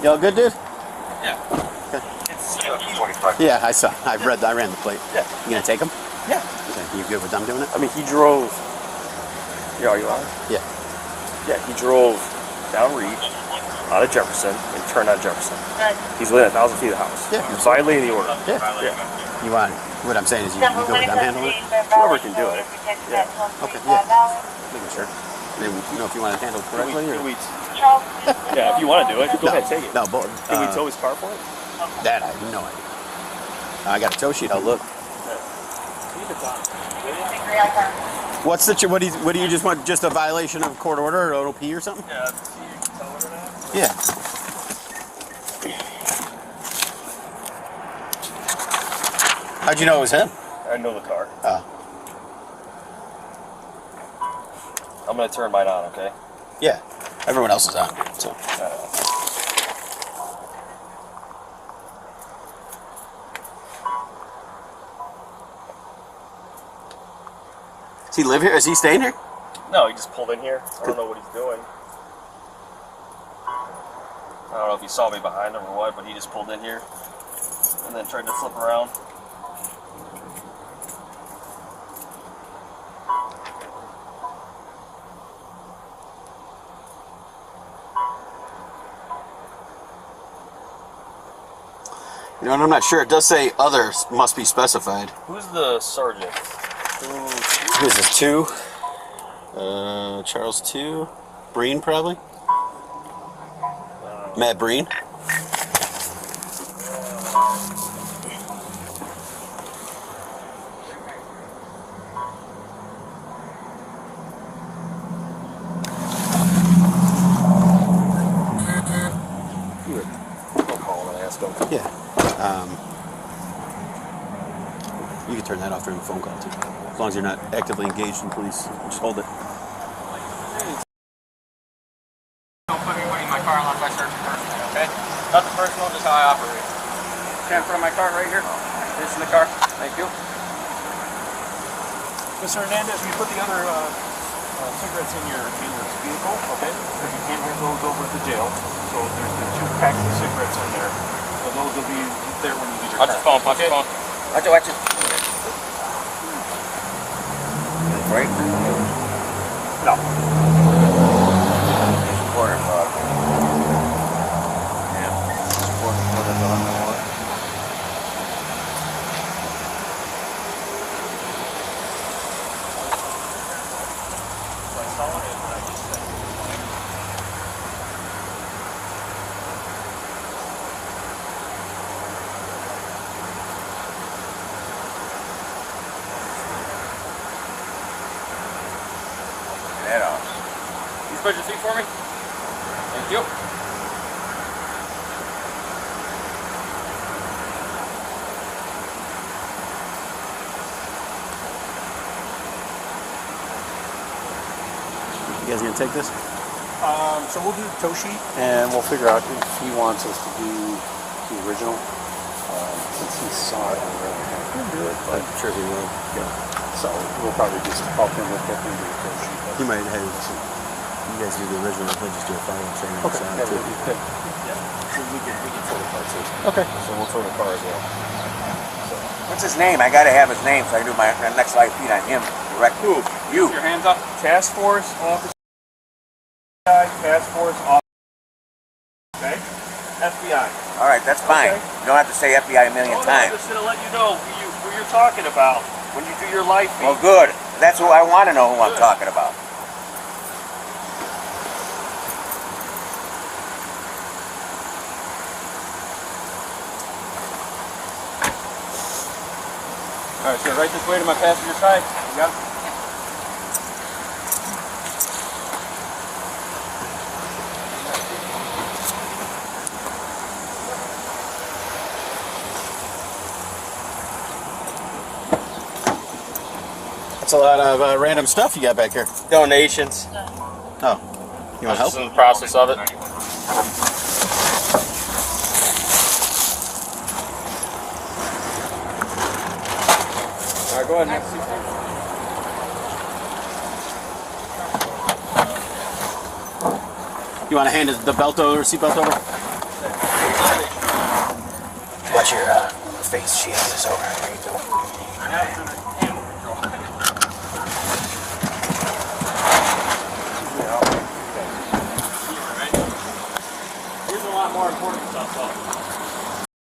Y'all good, dude? Yeah. Okay. It's Yeah, I saw. I ran the plate. Yeah. You gonna take him? Yeah. Okay. You good with them doing it? I mean, he drove. Yeah, are you on? Yeah. Yeah, he drove down Reach, out of Jefferson, and turned on Jefferson. He's within 1,000 feet of the house. Yeah. He's violating the order. Yeah. Yeah. You want? What I'm saying is, you go with them handle it. Whoever can do it. Yeah. Okay. Yeah. Making sure. Maybe, you know, if you want to handle it correctly, Can or we, yeah, if you want to do it, go ahead, take it. no, but Can we tow his car for it? that I have no idea. I got a tow sheet. I'll look. What's the? What do you just want? Just a violation of court order or OP or something? Yeah. Tow it or not? Yeah. How'd you know it was him? I know the car. Oh. I'm gonna turn mine on, okay? Yeah. Everyone else is on. So. Does he live here? Is he staying here? No, he just pulled in here. I don't know what he's doing. I don't know if he saw me behind him or what, but he just pulled in here and then tried to flip around. You know, and I'm not sure. It does say others must be specified. Who's the sergeant? Who is this? 2? Charles 2? Breen, probably? Matt Breen? I'll call him and ask him. Yeah. You can turn that off during the phone call, too. As long as you're not actively engaged in police. Just hold it. Don't put anybody in my car unless I search it personally, okay? Nothing personal, just how I operate. Stand in front of my car right here. This in the car. Thank you. Mr. Hernandez, you put the other cigarettes in your vehicle, okay? Because you can't bring those over to jail. So there's the 2 packs of cigarettes in there. So those will be there when you get your Watch your phone, watch your phone. Watch it. Right? No. Quarter bottle. Yeah. Quarter bottle. That off. Can you spread your feet for me? Thank you. You guys gonna take this? So we'll do the tow sheet, and we'll figure out if he wants us to do the original. Since he saw it, we'll do it, but I'm sure he will. yeah. So we'll probably just help him with that and do the tow sheet. He might have. You guys do the original. He'll just do a follow-up training. Okay. on Yeah, it, too. so we can tow the car too. Okay. So we'll tow the car as well. What's his name? I gotta have his name so I can do my next live feed on him. Direct. Who? You. Your hands up. Task Force Officer. Task Force Officer. Okay. FBI. All right, that's fine. Okay. You don't have to say FBI a million times. I'm just gonna let you know who you're talking about when you do your live feed. Well, good. That's who I want to know who I'm talking about. All right, so right this way to my passenger side. You got it? That's a lot of random stuff you got back here. Donations. Oh. You want help? Just in the process of it. All right, go ahead. Next. You want to hand the belt over, seatbelt over? Watch your face. She has this over. There you go.